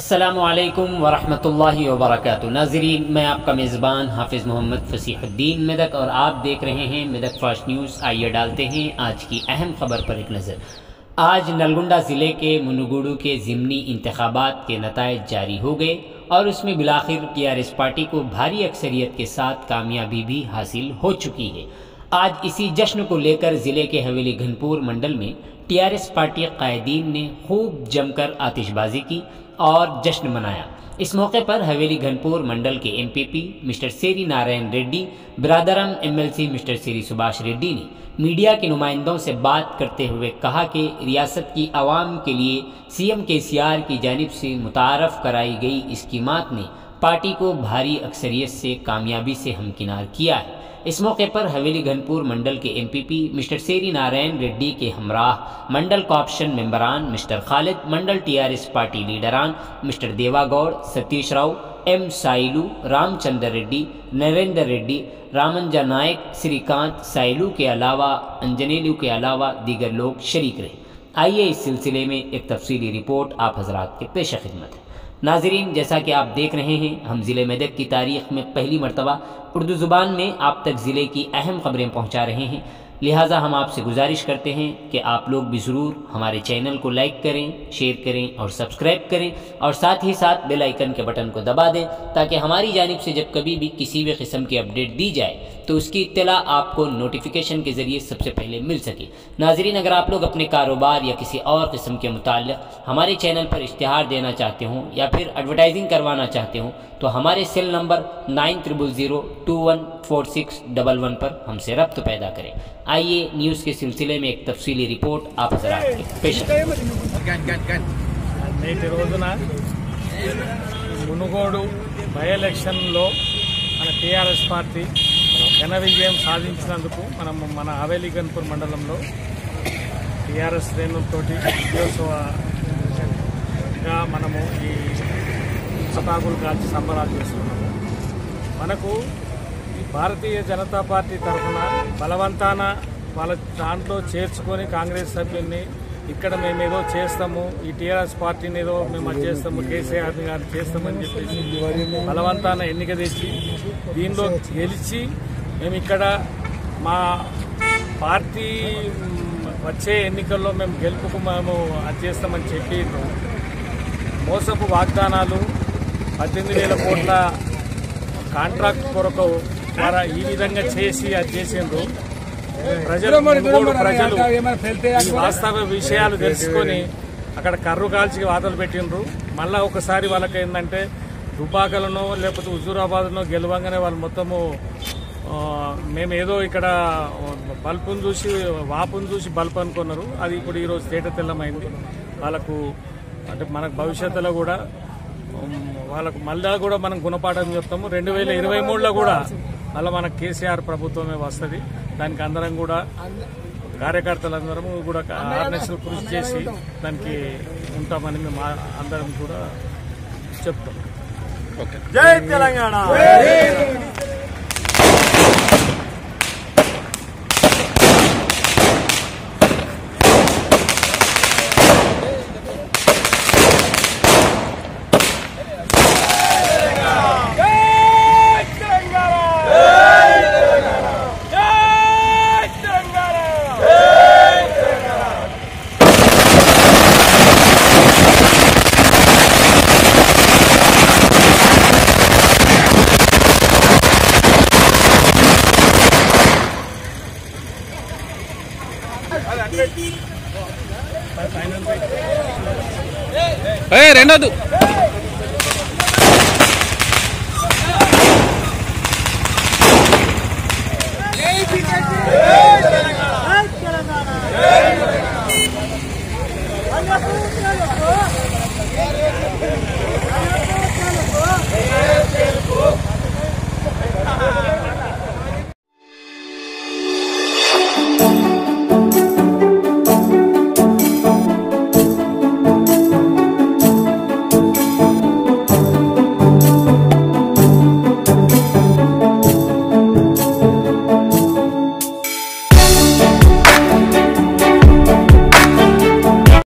अस्सलामुअलैकुम वरहमतुल्लाहि वबरकातुहू। नाज़रीन, मैं आपका मेज़बान हाफिज़ मोहम्मद फ़सीहुद्दीन मेदक और आप देख रहे हैं मेदक फास्ट न्यूज़। आइए डालते हैं आज की अहम खबर पर एक नज़र। आज नलगुंडा ज़िले के मुनुगुडू के ज़िमनी इंतखाबात के नताइज जारी हो गए और उसमें बिलाखिर टीआरएस पार्टी को भारी अक्सरियत के साथ कामयाबी भी हासिल हो चुकी है। आज इसी जश्न को लेकर ज़िले के हवेली घनपुर मंडल में टीआरएस पार्टी कायदीन ने खूब जमकर आतिशबाजी की और जश्न मनाया। इस मौके पर हवेली घनपुर मंडल के MPP mister Seri Narayana Reddy, बिरादरम MLC mister सेरी सुभाष रेड्डी ने मीडिया के नुमाइंदों से बात करते हुए कहा कि रियासत की आवाम के लिए सीएम केसीआर की जानिब से मुतारफ़ कराई गई स्कीमात ने पार्टी को भारी अक्सरियत से कामयाबी से हमकिनार किया है। इस मौके पर हवेली घनपुर मंडल के एमपीपी मिस्टर सेरी नारायण रेड्डी के हमराह मंडल कॉर्पोरेशन मेंबरान mister Khalid, mandal TRS party लीडरान मिस्टर देवागौड़, सतीश राव, एम साइलू, रामचंद्र रेड्डी, नरेंद्र रेड्डी, रामंजा नायक, श्रीकांत साइलू के अलावा अंजनेलू के अलावा दीगर लोग शरीक रहे। आइए इस सिलसिले में एक तफसीली रिपोर्ट आप हजरात के पेश खिदमत है। नाजरीन, जैसा कि आप देख रहे हैं, हम ज़िले मेदक की तारीख़ में पहली मरतबा उर्दू ज़ुबान में आप तक ज़िले की अहम ख़बरें पहुंचा रहे हैं। लिहाजा हम आपसे गुजारिश करते हैं कि आप लोग भी ज़रूर हमारे चैनल को लाइक करें, शेयर करें और सब्सक्राइब करें और साथ ही साथ बेल आइकन के बटन को दबा दें ताकि हमारी जानिब से जब कभी भी किसी भी किस्म की अपडेट दी जाए तो उसकी इत्तला आपको नोटिफिकेशन के ज़रिए सबसे पहले मिल सके। नाजरीन, अगर आप लोग अपने कारोबार या किसी और किस्म के मुताल्लिक़ हमारे चैनल पर इश्तिहार देना चाहते हों या फिर एडवर्टाइजिंग करवाना चाहते हों तो हमारे सेल नंबर 9000214611 पर हमसे रब्त पैदा करें। आइए न्यूज़ के सिलसिले में एक तफसीली रिपोर्ट आप हज़रात के पेश నేటి రోజున మునుగోడు బై ఎలక్షన్లో మన టీఆర్ఎస్ పార్టీ ఘన విజయం సాధించినందుకు మన హవేలీ గన్పూర్ మండలంలో టీఆర్ఎస్ శ్రేణులతోటి విజయోత్సవంగా మనము ఈ పతాకులు కాల్చి సంబరాలు చేస్తున్నాము. మనకు ఈ భారతీయ జనతా పార్టీ తరఫున బలవంతాన వాళ్ళ దాంట్లో చేర్చుకొని కాంగ్రెస్ సభ్యుల్ని ఇక్కడ మేమేదో చేస్తాము, ఈ టీఆర్ఎస్ పార్టీని ఏదో మేము అది చేస్తాము, కేసీఆర్ గారు చేస్తామని చెప్పేసి బలవంతాన ఎన్నిక తెచ్చి దీనిలో గెలిచి మేము ఇక్కడ మా పార్టీ వచ్చే ఎన్నికల్లో మేము గెలుపుకు మేము అది చేస్తామని చెప్పి మోసపు వాగ్దానాలు 18,000 కోట్ల కాంట్రాక్ట్ కొరకు ద్వారా ఈ విధంగా చేసి అది చేసిండ్రు. ప్రజలు వాస్తవ విషయాలు తెలుసుకొని అక్కడ కర్రు కాల్చి వాతలు పెట్టిండ్రు. మళ్ళా ఒకసారి వాళ్ళకి ఏంటంటే దుబాకలను లేకపోతే హుజూరాబాద్లో గెలవంగానే వాళ్ళు మొత్తము మేమేదో ఇక్కడ బల్బును చూసి వాపును చూసి బల్బ్ అనుకున్నారు. అది ఇప్పుడు ఈరోజు తేట తెల్లమైంది. వాళ్ళకు అంటే మనకు భవిష్యత్తులో కూడా వాళ్ళకు మళ్ళా కూడా మనం గుణపాఠం చెప్తాము. 2023లో కూడా మళ్ళీ మనకు కేసీఆర్ ప్రభుత్వమే వస్తుంది. దానికి అందరం కూడా కార్యకర్తలందరం కూడా ఆర్ఎన్ఎస్లు కృషి చేసి దానికి ఉంటామని మేము అందరం కూడా చెప్తాం. జై తెలంగాణ. రెండోదు